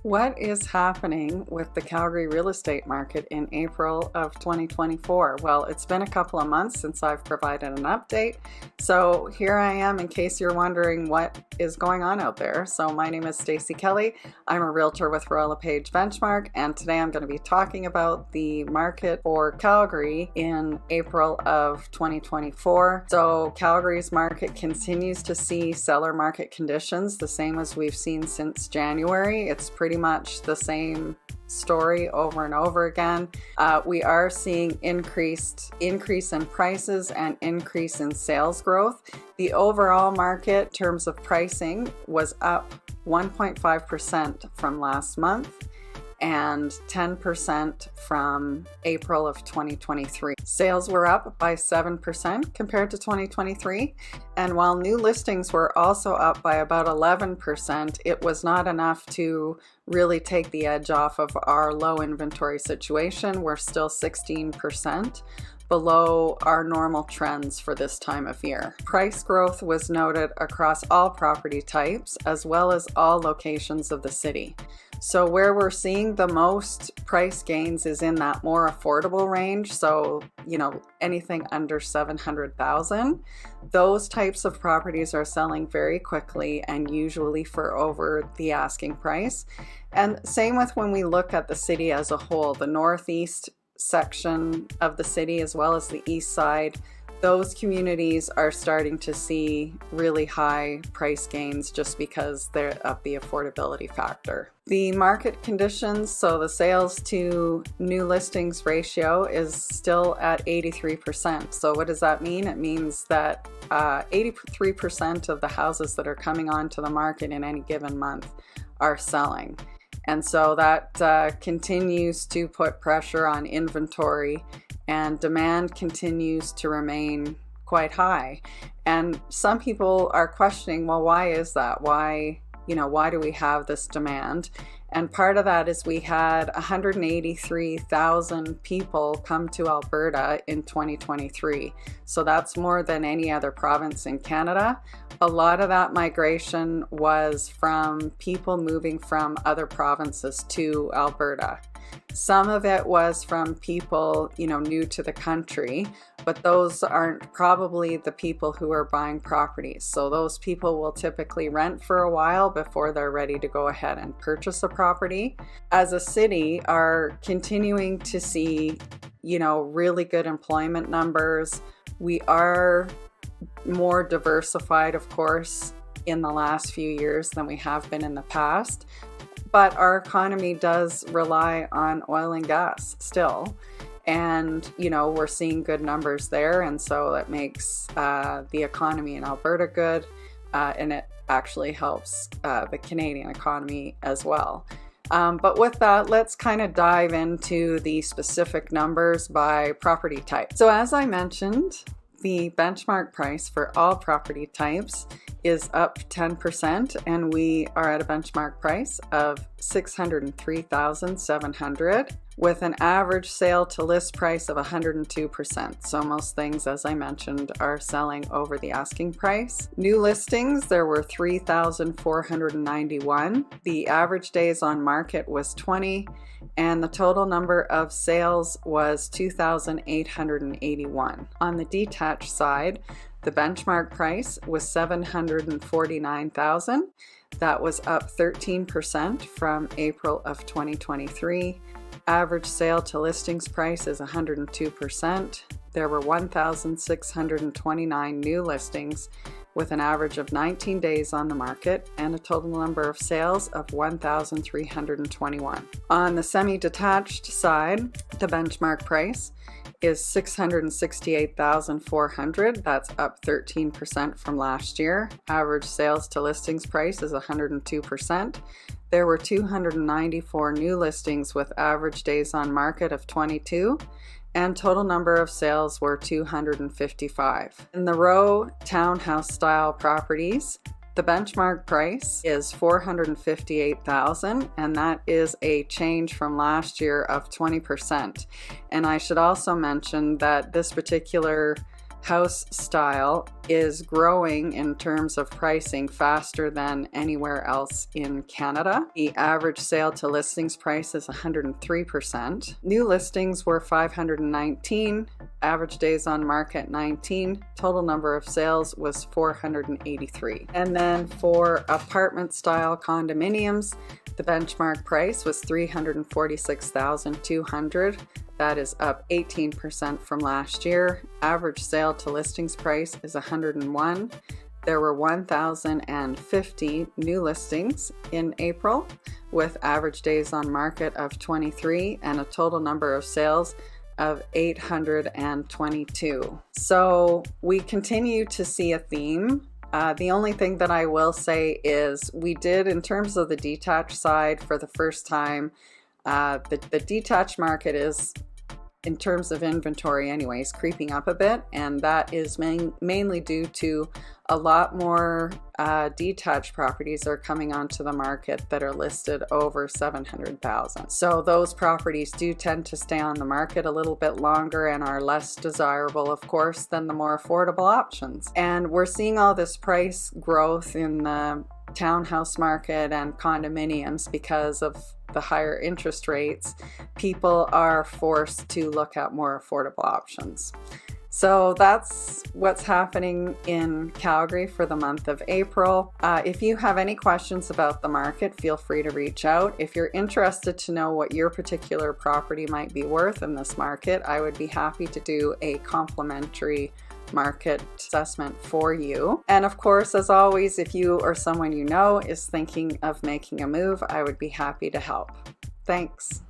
What is happening with the Calgary real estate market in April of 2024? Well, it's been a couple of months since I've provided an update, so here I am in case you're wondering what is going on out there. So my name is Stacey Kelley. I'm a realtor with Royal LePage Benchmark, and today I'm going to be talking about the market for Calgary in April of 2024. So Calgary's market continues to see seller market conditions, the same as we've seen since January. It's pretty much the same story over and over again. We are seeing increase in prices and increase in sales growth. The overall market in terms of pricing was up 1.5% from last month and 10% from April of 2023. Sales were up by 7% compared to 2023, and while new listings were also up by about 11%, it was not enough to really take the edge off of our low inventory situation. We're still 16% below our normal trends for this time of year. Price growth was noted across all property types as well as all locations of the city. So where we're seeing the most price gains is in that more affordable range. So, anything under $700,000. Those types of properties are selling very quickly and usually for over the asking price. And same with when we look at the city as a whole, the northeast section of the city as well as the east side, those communities are starting to see really high price gains just because they're of the affordability factor. The market conditions, so the sales to new listings ratio is still at 83%. So what does that mean? It means that 83% of the houses that are coming onto the market in any given month are selling. And so that continues to put pressure on inventory, and demand continues to remain quite high. And some people are questioning, well, why is that? Why do we have this demand? And part of that is we had 183,000 people come to Alberta in 2023. So that's more than any other province in Canada. A lot of that migration was from people moving from other provinces to Alberta. Some of it was from people, new to the country, but those aren't probably the people who are buying properties. So those people will typically rent for a while before they're ready to go ahead and purchase a property. As a city, are continuing to see, really good employment numbers. We are more diversified, of course, in the last few years than we have been in the past. But our economy does rely on oil and gas still. And, we're seeing good numbers there. And so that makes the economy in Alberta good. And it actually helps the Canadian economy as well. But with that, let's kind of dive into the specific numbers by property type. So as I mentioned, the benchmark price for all property types is up 10%, and we are at a benchmark price of $603,700 with an average sale to list price of 102%. So most things, as I mentioned, are selling over the asking price. New listings, there were 3,491. The average days on market was 20, and the total number of sales was 2,881. On the detached side, the benchmark price was $749,000. That was up 13% from April of 2023. Average sale to listings price is 102%. There were 1,629 new listings with an average of 19 days on the market and a total number of sales of 1,321. On the semi-detached side, the benchmark price is $668,400. That's up 13% from last year. Average sales to listings price is 102%. There were 294 new listings with average days on market of 22, and total number of sales were 255. In the row townhouse style properties, the benchmark price is $458,000, and that is a change from last year of 20%. And I should also mention that this particular house style is growing in terms of pricing faster than anywhere else in Canada. The average sale to listings price is 103%. New listings were 519, average days on market 19, total number of sales was 483. And then for apartment style condominiums, the benchmark price was $346,200. That is up 18% from last year. Average sale to listings price is 101. There were 1,050 new listings in April with average days on market of 23 and a total number of sales of 822. So we continue to see a theme. The only thing that I will say is we did, in terms of the detached side, for the first time, the detached market is, in terms of inventory anyways, creeping up a bit, and that is mainly due to a lot more detached properties are coming onto the market that are listed over 700,000. So those properties do tend to stay on the market a little bit longer and are less desirable, of course, than the more affordable options. And we're seeing all this price growth in the townhouse market and condominiums because of the higher interest rates. People are forced to look at more affordable options. So that's what's happening in Calgary for the month of April. If you have any questions about the market, feel free to reach out. If you're interested to know what your particular property might be worth in this market, I would be happy to do a complimentary market assessment for you. And of course, as always, if you or someone you know is thinking of making a move, I would be happy to help. Thanks.